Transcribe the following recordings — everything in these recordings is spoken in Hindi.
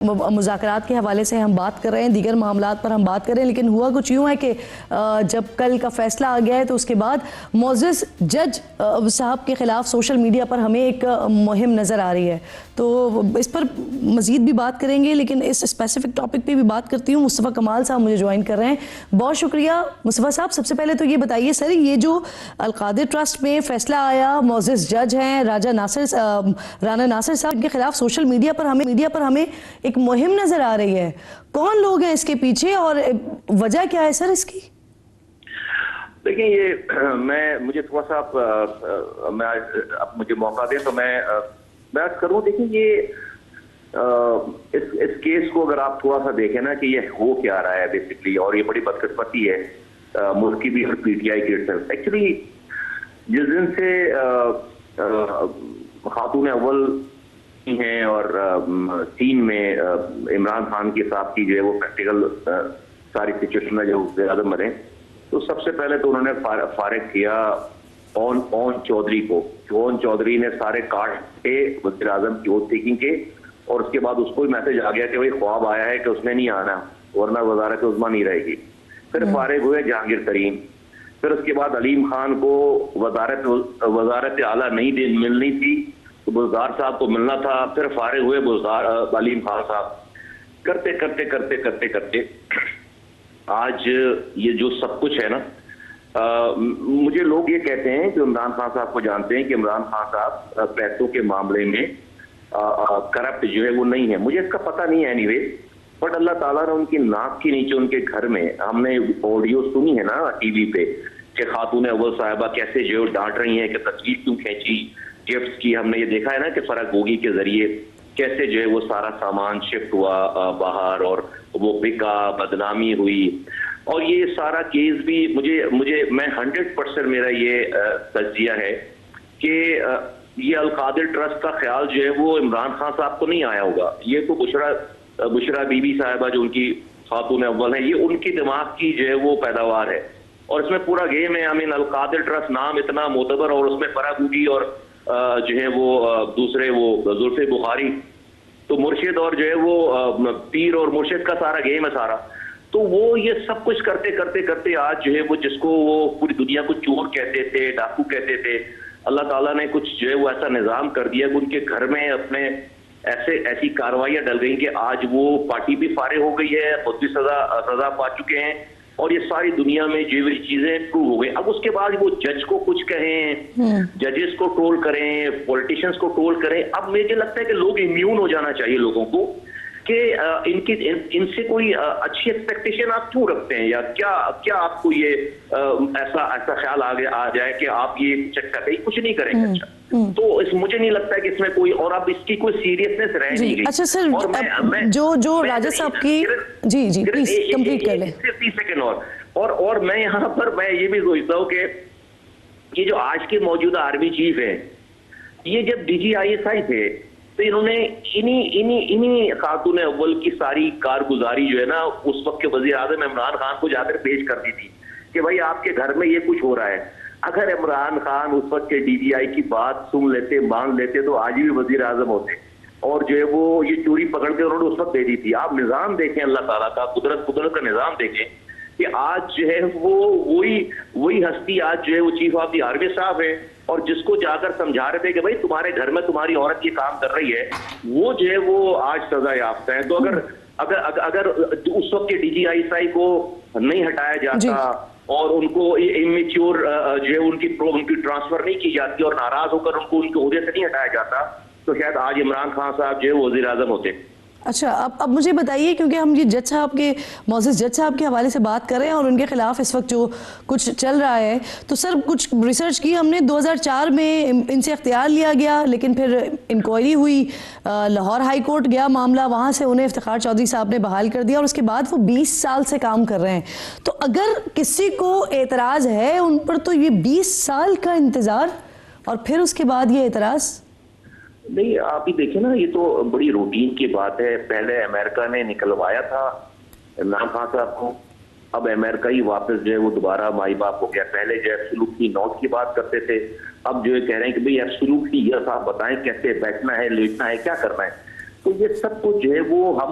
मुज़ाकरात के हवाले से हम बात कर रहे हैं, दीगर मामलात पर हम बात कर रहे हैं, लेकिन हुआ कुछ यूँ है कि जब कल का फैसला आ गया है तो उसके बाद मोअज़्ज़ज़ जज साहब के ख़िलाफ़ सोशल मीडिया पर हमें एक मुहिम नज़र आ रही है। तो इस पर मज़ीद भी बात करेंगे, लेकिन इस स्पेसिफ़िक टॉपिक पे भी बात करती हूँ। मुस्तफ़ा कमाल साहब मुझे ज्वाइन कर रहे हैं, बहुत शुक्रिया मुस्तफ़ा साहब। सबसे पहले तो ये बताइए सर, ये जो अल-क़ादिर ट्रस्ट में फ़ैसला आया, मोअज़्ज़ज़ जज हैं राना नासिर साहब के ख़िलाफ़ सोशल मीडिया पर हमें एक मुहिम नजर आ रही है। कौन लोग हैं इसके पीछे और वजह क्या है सर इसकी? देखिए, ये मुझे थोड़ा सा अब मुझे मौका दें तो मैं बात करूं। देखिए, ये इस केस को अगर आप थोड़ा सा देखें ना कि ये हो क्या रहा है बेसिकली, और ये बड़ी बदकिस्मती है मुल्क की भी और पीटीआई की तरफ। एक्चुअली जिस दिन से खातून अव्वल हैं और चीन में इमरान खान के साथ की जो है वो प्रैक्टिकल सारी सिचुएशन में जो वज़ीर-ए-आज़म बने, तो सबसे पहले तो उन्होंने फारिग किया ओन चौधरी को। ओन चौधरी ने सारे काटे वज़ीर-ए-आज़म की ओथ टेकिंग के, और उसके बाद उसको भी मैसेज आ गया कि भाई ख्वाब आया है कि उसने नहीं आना, वरना वज़ारत उज़्मा नहीं रहेगी। फिर फारिग हुए जहांगीर तरीन। फिर उसके बाद अलीम खान को वज़ारत आला नहीं मिलनी थी, तो बुज़दार साहब को मिलना था। फिर फारिग हुए अलीम खान साहब। करते करते करते करते करते आज ये जो सब कुछ है ना, मुझे लोग ये कहते हैं कि इमरान खान साहब को जानते हैं कि इमरान खान साहब पैसों के मामले में करप्ट जो है वो नहीं है। मुझे इसका पता नहीं है एनीवे, बट अल्लाह ताला ने उनकी नाक के नीचे उनके घर में, हमने ऑडियो सुनी है ना टीवी पे कि खातून अव्वल साहिबा कैसे जो डांट रही हैं कि तस्वीर क्यों खींची, गिफ्ट्स की। हमने ये देखा है ना कि फरक बोगी के जरिए कैसे जो है वो सारा सामान शिफ्ट हुआ बाहर, और वो बिका, बदनामी हुई। और ये सारा केस भी मैं 100% मेरा ये तज्जिया है कि ये अल-क़ादिर ट्रस्ट का ख्याल जो है वो इमरान खान साहब को नहीं आया होगा। ये तो बुशरा बीबी साहिबा जो उनकी खातून अव्वल है, ये उनकी दिमाग की जो है वो पैदावार है, और इसमें पूरा गेम है। आई मीन अल-क़ादिर ट्रस्ट नाम इतना मोतबर, और उसमें फरक होगी और जो है वो दूसरे वो जुल्फ़े बुखारी, तो मुर्शिद और जो है वो पीर और मुर्शिद का सारा गेम है सारा। तो वो ये सब कुछ करते करते करते आज जो है वो जिसको वो पूरी दुनिया को चोर कहते थे, डाकू कहते थे, अल्लाह ताला ने कुछ जो है वो ऐसा निज़ाम कर दिया कि उनके घर में अपने ऐसी कार्रवाइयां डल गई कि आज वो पार्टी भी फारिग हो गई है, खुद भी सजा पा चुके हैं, और ये सारी दुनिया में जो भी चीजें प्रूव हो गई। अब उसके बाद वो जज को कुछ कहें, जजेस को ट्रोल करें, पॉलिटिशियंस को ट्रोल करें। अब मुझे लगता है कि लोग इम्यून हो जाना चाहिए लोगों को कि इनसे कोई अच्छी एक्सपेक्टेशन आप क्यों रखते हैं, या क्या आपको ये ऐसा ख्याल आ जाए कि आप ये कुछ नहीं करेंगे। अच्छा, तो मुझे नहीं लगता है कि इसमें कोई, और अब इसकी कोई सीरियसनेस रह नहीं गई। अच्छा सर, जो राजा साहब की जी प्लीज कंप्लीट कर लें। 30 सेकंड और मैं यहाँ पर मैं ये भी सोचता हूँ कि ये जो आज के मौजूदा आर्मी चीफ है, ये जब DGISI थे तो इन्होंने इन्हीं खातून अव्वल की सारी कारगुजारी जो है ना उस वक्त के वज़ीर-ए-आज़म इमरान खान को जाकर पेश कर दी थी कि भाई आपके घर में ये कुछ हो रहा है। अगर इमरान खान उस वक्त के DGI की बात सुन लेते, मान लेते, तो आज भी वज़ीर-ए-आज़म होते, और जो है वो ये चोरी पकड़ के उन्होंने उस वक्त दे दी थी। आप निज़ाम देखें, अल्लाह ताला का कुदरत का निज़ाम देखें कि आज जो है वो वही हस्ती आज जो है वो चीफ ऑफ द आर्मी साहब है, और जिसको जाकर समझा रहे थे कि भाई तुम्हारे घर में तुम्हारी औरत ये काम कर रही है, वो जो है वो आज सजा याफ्ता है। तो अगर उस वक्त के DGISI को नहीं हटाया जाता और उनको इमेच्योर जो है उनकी ट्रांसफर नहीं की जाती और नाराज होकर उनको उनके ओहदे से नहीं हटाया जाता, तो शायद आज इमरान खान साहब जो है वो वज़ीर-ए-आज़म होते। अच्छा, अब मुझे बताइए, क्योंकि हम ये जज साहब के मोअज़्ज़ज़ जज साहब के हवाले से बात कर रहे हैं और उनके खिलाफ इस वक्त जो कुछ चल रहा है, तो सर कुछ रिसर्च की हमने। 2004 में इनसे इख्तियार लिया गया, लेकिन फिर इंक्वायरी हुई, लाहौर हाई कोर्ट गया मामला, वहाँ से उन्हें इफ्तिखार चौधरी साहब ने बहाल कर दिया, और उसके बाद वो 20 साल से काम कर रहे हैं। तो अगर किसी को एतराज़ है उन पर, तो ये 20 साल का इंतज़ार और फिर उसके बाद ये एतराज़ नहीं। आप ही देखिए ना, ये तो बड़ी रूटीन की बात है। पहले अमेरिका ने निकलवाया था इमरान खान साहब को, अब अमेरिका ही वापस जो है वो दोबारा माई बाप हो गया। पहले जो एब्सोल्यूटली नॉट की बात करते थे, अब जो है कह रहे हैं कि भाई एब्सोल्यूटली यस, आप बताएं कैसे बैठना है, लेटना है, क्या करना है। तो ये सब कुछ जो है वो हम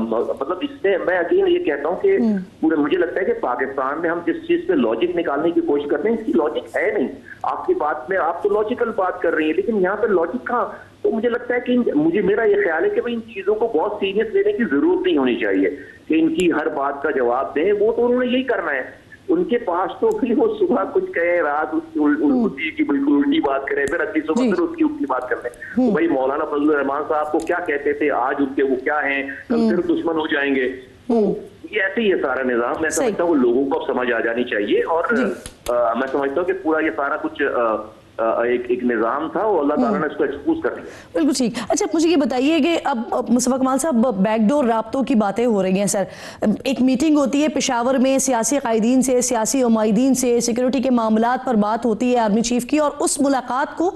मतलब इससे मैं अगेन ये कहता हूँ कि पूरे मुझे लगता है कि पाकिस्तान में हम जिस चीज पे लॉजिक निकालने की कोशिश करते हैं इसकी लॉजिक है नहीं। आपकी बात में आप तो लॉजिकल बात कर रही है, लेकिन यहाँ पे लॉजिक कहाँ? तो मुझे लगता है कि मेरा ये ख्याल है कि भाई इन चीजों को बहुत सीरियस लेने की जरूरत नहीं होनी चाहिए कि इनकी हर बात का जवाब दें। वो तो उन्होंने यही करना है, उनके पास तो भी वो सुबह कुछ कहे, रात उसकी की बिल्कुल उल्टी बात करें, फिर अगली सुबह फिर उसकी उल्टी बात कर लें। तो भाई मौलाना फजलुर रहमान साहब को क्या कहते थे, आज उनके वो क्या हैं, कल फिर दुश्मन हो जाएंगे। ये ऐसे ही है सारा निजाम। मैं समझता हूँ लोगों को अब समझ आ जानी चाहिए, और मैं समझता हूँ कि पूरा ये सारा कुछ एक निजाम था और अल्लाह ताला ने इसको एक्सपोज कर दिया। बिल्कुल ठीक। अच्छा, मुझे ये बताइए कि अब मुस्तफा कमाल साहब, बैकडोर राब्तों की बातें हो रही हैं सर। एक मीटिंग होती है पेशावर में सियासी कायदीन से, सियासी उमाइदीन से, सिक्योरिटी के मामलात पर बात होती है आर्मी चीफ की, और उस मुलाकात को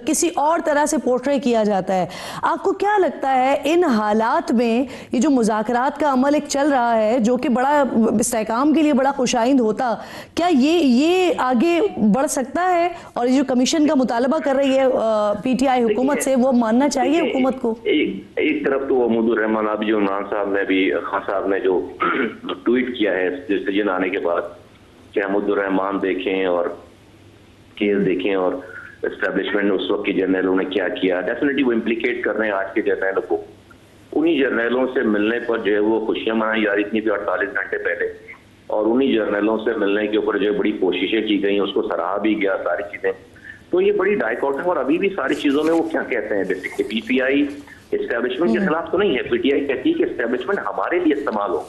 किसी और तरह से पोर्ट्रे किया जाता है। आपको क्या लगता है इन हालात में ये जो मुज़ाकरात का अमल एक चल रहा है जो कि बड़ा इस्तेहकाम के लिए बड़ा खुशाइंद होता, क्या ये आगे बढ़ सकता है? और ये जो कमीशन का मुतालबा कर रही है पीटीआई हुकूमत से, वो मानना चाहिए हुकूमत को? एक तरफ तो महमूदुर रहमान अभी जो इमरान साहब ने भी, खान साहब ने जो ट्वीट किया है डिसीजन आने के बाद कि महमूदुर रहमान देखें और केस देखें और एस्टेब्लिशमेंट ने उस वक्त के जर्नलों ने क्या किया, डेफिनेटली वो इम्प्लीकेट कर रहे हैं आज के जर्नलों को। उन्हीं जर्नलों से मिलने पर जो है वो खुशियां मनाई जा रही थी 48 घंटे पहले, और उन्हीं जर्नलों से मिलने के ऊपर जो बड़ी कोशिशें की गई, उसको सराहा भी गया, सारी चीजें। तो ये बड़ी डाइकॉटमी, और अभी भी सारी चीजों में वो क्या कहते हैं बेसिकली पीटीआई एस्टेब्लिशमेंट के खिलाफ तो नहीं है। पीटीआई कहती है कि एस्टेब्लिशमेंट हमारे लिए इस्तेमाल हो।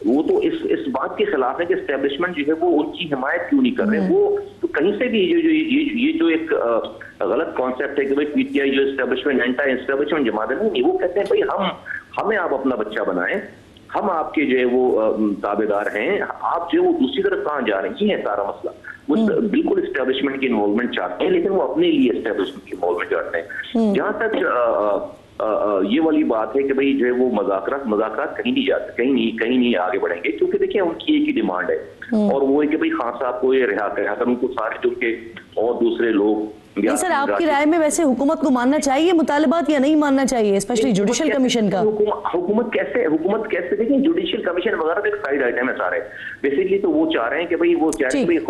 वो तो इस बात के खिलाफ है कि एस्टेब्लिशमेंट जो है वो उनकी हिमायत क्यों नहीं कर रहे। वो तो कहीं से भी ये जो एक गलत कॉन्सेप्ट है कि भाई पीटीआई जो एस्टेब्लिशमेंट एंटी एस्टेब्लिशमेंट जमात नहीं, वो कहते हैं भाई हमें आप अपना बच्चा बनाएं, हम आपके जो है वो ताबेदार हैं, आप जो है वो दूसरी तरफ कहाँ जा रहे हैं। ये है सारा मसला। वो बिल्कुल एस्टेब्लिशमेंट की इन्वॉल्वमेंट चाहते हैं, लेकिन वो अपने लिए एस्टेब्लिशमेंट की इन्वॉल्वमेंट चाहते हैं। जहां तक ये वाली बात है कि भाई जो है वो मजाकरात कहीं नहीं जाते, कहीं नहीं आगे बढ़ेंगे, क्योंकि देखिए उनकी एक ही डिमांड है, और वो है कि भाई खान साहब को ये रिहा करें। अगर उनको सारे जो के और दूसरे लोग नहीं सर, आपकी राय में वैसे हुकूमत को मानना चाहिए मुतालबात या नहीं मानना चाहिए, स्पेशली जुडिशल कमीशन का? हुकूमत कैसे देखिए, जुडिशल कमीशन वगैरह एक साइड आइटम है सारे। बेसिकली तो वो चाह रहे हैं कि भाई वो चाह रहे हैं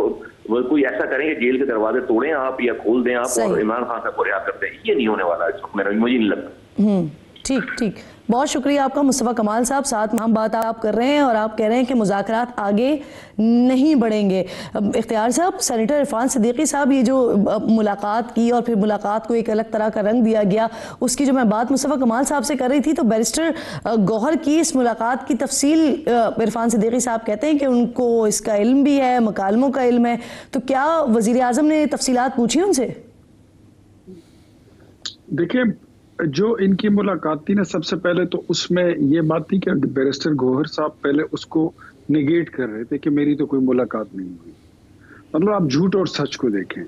वो कोई ऐसा करेंगे जेल के दरवाजे तोड़ें आप या खोल दें आप और इमरान खान साहब को रिहा कर दें। ये नहीं होने वाला इस वक्त, मुझे नहीं लगता। ठीक, बहुत शुक्रिया आपका मुस्तफा कमाल साहब। साथ में हम बात आप कर रहे हैं और आप कह रहे हैं कि मुज़ाकरात आगे नहीं बढ़ेंगे। इख्तियार साहब, सेनेटर इरफान सिद्दीकी साहब, ये जो मुलाकात की और फिर मुलाकात को एक अलग तरह का रंग दिया गया, उसकी जो मैं बात मुस्तफा कमाल साहब से कर रही थी, तो बैरिस्टर गौहर की इस मुलाकात की तफसील इरफान सिद्दीकी साहब कहते हैं कि उनको इसका इल्म भी है, मकालमों का इल्म है। तो क्या वज़ीर आज़म ने तफसीलात पूछी उनसे? देखिए, जो इनकी मुलाकात थी ना, सबसे पहले तो उसमें ये बात थी कि बैरिस्टर गौहर साहब पहले उसको निगेट कर रहे थे कि मेरी तो कोई मुलाकात नहीं हुई। मतलब आप झूठ और सच को देखें।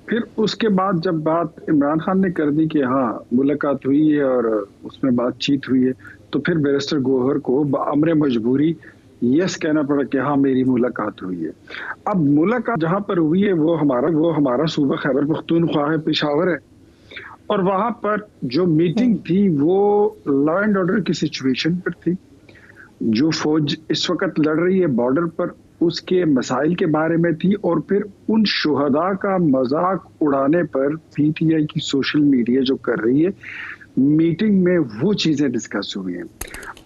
फिर उसके बाद जब बात इमरान खान ने कर दी कि हाँ मुलाकात हुई है और उसमें बातचीत हुई है, तो फिर बैरिस्टर गौहर को बअमर मजबूरी यस कहना पड़ा कि हाँ मेरी मुलाकात हुई है। अब मुलाकात जहाँ पर हुई है वो हमारा सूबा खैबर पख्तूनख्वा है, पेशावर है, और वहां पर जो मीटिंग थी वो लॉ एंड ऑर्डर की सिचुएशन पर थी। जो फौज इस वक्त लड़ रही है बॉर्डर पर, उसके मसाइल के बारे में थी, और फिर उन शुहदा का मजाक उड़ाने पर पीटीआई की सोशल मीडिया जो कर रही है, मीटिंग में वो चीजें डिस्कस हुई हैं।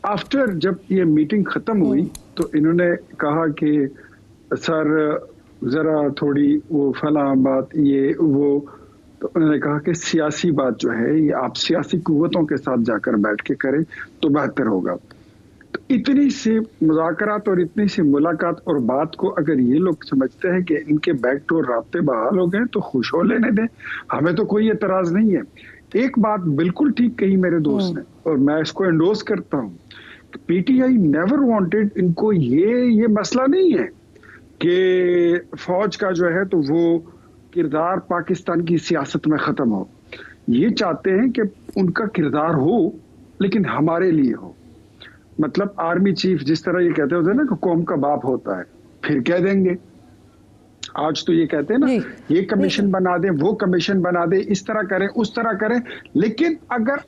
आफ्टर जब ये मीटिंग खत्म हुई तो इन्होंने कहा कि सर जरा थोड़ी वो फला बात ये वो, तो उन्होंने कहा कि सियासी बात जो है ये आप सियासी कुव्वतों के साथ जाकर बैठ के करें तो बेहतर होगा। तो इतनी सी मुज़ाकरात और इतनी सी मुलाकात और बात को अगर ये लोग समझते हैं कि इनके बैकडोर राब्ते बहाल हो गए तो खुश हो लेने दें, हमें तो कोई एतराज नहीं है। एक बात बिल्कुल ठीक कही मेरे दोस्त ने और मैं इसको एंडोर्स करता हूँ, पीटीआई नेवर वांटेड, इनको ये मसला नहीं है कि फौज का जो है तो वो किरदार पाकिस्तान की सियासत में खत्म हो। ये चाहते हैं कि उनका किरदार हो लेकिन हमारे लिए हो। मतलब आर्मी चीफ जिस तरह ये कहते होते हैं ना कि कौम का बाप होता है, फिर कह देंगे आज तो ये कहते हैं ना, जी। ये कमीशन बना दे, वो कमीशन बना दे, इस तरह करें, उस तरह करें, लेकिन अगर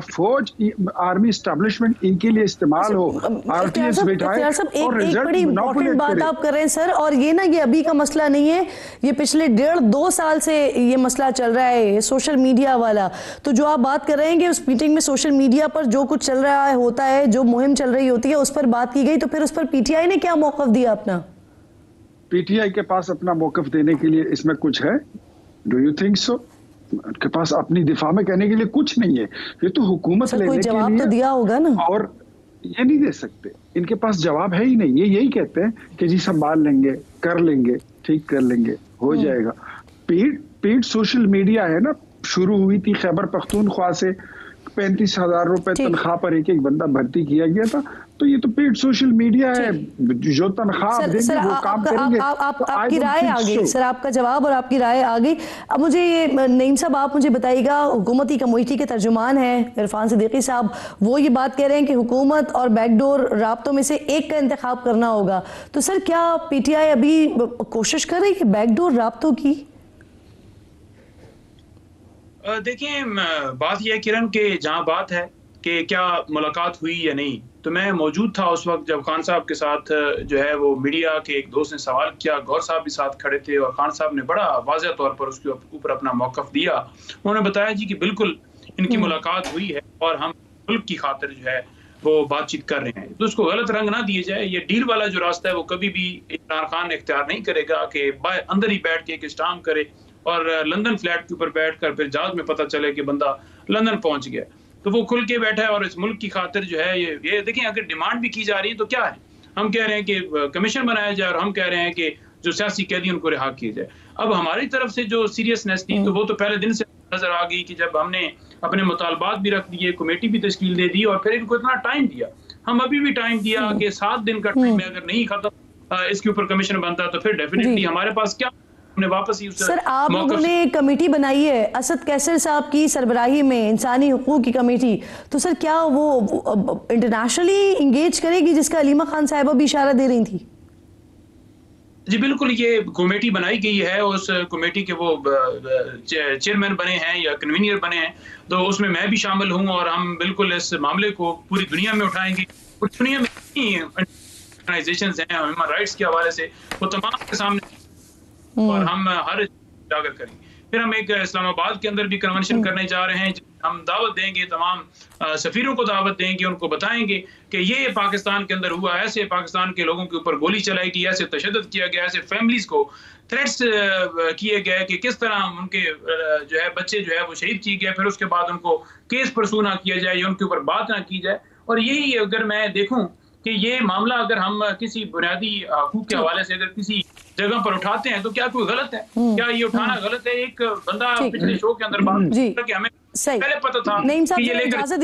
फौज, आर्मी एस्टेब्लिशमेंट इनके लिए इस्तेमाल हो, आरटीएस बिठाए और एक रिजल्ट बड़ी इंपॉर्टेंट बात करे। आप कर रहे हैं सर, और ये ना, ये अभी का मसला नहीं है, ये पिछले 1.5-2 साल से ये मसला चल रहा है, सोशल मीडिया वाला। तो जो आप बात कर रहे हैं कि उस मीटिंग में सोशल मीडिया पर जो कुछ चल रहा है, होता है, जो मुहिम चल रही होती है, उस पर बात की गई, तो फिर उस पर पीटीआई ने क्या मौक़िफ़ दिया अपना? पीटीआई के पास अपना मौक़िफ़ देने के लिए इसमें कुछ है? Do you think so? उनके पास अपनी दिफा में कहने के लिए कुछ नहीं है। ये तो हुकूमत लेने कोई के जवाब लिए तो दिया होगा ना, और ये नहीं दे सकते, इनके पास जवाब है ही नहीं। ये यही कहते हैं कि जी संभाल लेंगे, कर लेंगे, ठीक कर लेंगे, हो जाएगा। पेड सोशल मीडिया है ना, शुरू हुई थी खैबर पख्तूनख्वा से, 35,000 रुपए तनख्वाह पर एक एक बंदा भर्ती किया गया था। तो ये तो पेड सोशल मीडिया है, जो तनख्वाह देंगे वो काम करेंगे। आपकी राय आ गई सर, आपका जवाब और आपकी राय आ गई। अब मुझे ये नईम साहब, आप मुझे बताइएगा, हुकूमती कमेटी के तर्जुमान हैं इरफान सिद्दीकी साहब, वो ये बात कह रहे हैं कि हुकूमत और बैकडोर राब्तों में से एक का इंतखाब करना होगा। तो सर क्या पीटीआई अभी कोशिश कर रही है बैकडोर राब्तों की? देखिए, बात यह है किरण के जहां बात है कि क्या मुलाकात हुई या नहीं, तो मैं मौजूद था उस वक्त जब खान साहब के साथ जो है वो मीडिया के एक दोस्त ने सवाल किया, गौर साहब भी साथ खड़े थे और खान साहब ने बड़ा वाज़ेह तौर पर उसके ऊपर अपना मौक़िफ़ दिया। उन्होंने बताया जी कि बिल्कुल इनकी मुलाकात हुई है और हम मुल्क की खातिर जो है वो बातचीत कर रहे हैं। तो उसको गलत रंग ना दिए जाए। ये डील वाला जो रास्ता है वो कभी भी इमरान खान इख्तियार नहीं करेगा कि अंदर ही बैठ के एक स्टाम्प करे और लंदन फ्लैट के ऊपर बैठकर फिर जहाज में पता चले कि बंदा लंदन पहुंच गया। तो वो खुल के बैठा है और इस मुल्क की खातिर जो है ये देखें, अगर डिमांड भी की जा रही है तो क्या है, हम कह रहे हैं कि कमीशन बनाया जाए और हम कह रहे हैं कि जो सियासी कैदी उनको रिहा किया जाए। अब हमारी तरफ से जो सीरियसनेस थी तो वो तो पहले दिन से नजर आ गई कि जब हमने अपने मुतालबात भी रख दिए, कमेटी भी तश्कील दे दी और फिर इनको इतना टाइम दिया। हम अभी भी टाइम दिया कि 7 दिन का टाइम में अगर नहीं खत्म इसके ऊपर कमीशन बनता तो फिर डेफिनेटली हमारे पास क्या वापस ही सर, आप लोगों ने कमेटी बनाई है असद कैसर साहब की सरबराही में, इंसानी हुकूक की कमेटी, तो सर क्या वो इंटरनेशनली इंगेज करेगी, जिसका अलीमा खान साहिबा भी इशारा दे रही थी? जी बिल्कुल, ये कमेटी बनाई गई है, उस कमेटी के वो चेयरमैन बने हैं या कन्वीनर बने हैं, तो उसमें मैं भी शामिल हूं और हम बिल्कुल इस मामले को पूरी दुनिया में उठाएंगे। पूरी दुनिया में ऑर्गेनाइजेशंस हैं ह्यूमन राइट्स के हवाले से, वो तमाम के सामने और हम हर उजागर करेंगे। फिर हम एक इस्लामाबाद के अंदर भी कन्वेंशन करने जा रहे हैं, हम दावत देंगे, तमाम सफीरों को दावत देंगे, उनको बताएंगे कि ये पाकिस्तान के अंदर हुआ, ऐसे पाकिस्तान के लोगों के ऊपर गोली चलाई गई, ऐसे तशद्दुद किया गया, ऐसे फैमिलीज को थ्रेट्स किए गए कि किस तरह उनके जो है बच्चे जो है वो शहीद किए गए, फिर उसके बाद उनको केस परसू ना किया जाए या उनके ऊपर बात ना की जाए। और यही अगर मैं देखूं कि ये मामला अगर हम किसी बुनियादी हकूक के हवाले से अगर किसी जगह पर उठाते हैं तो क्या कोई गलत है? क्या ये उठाना गलत है? एक बंदा पिछले शो के अंदर बात कि हमें पहले पता था कि ये लेकर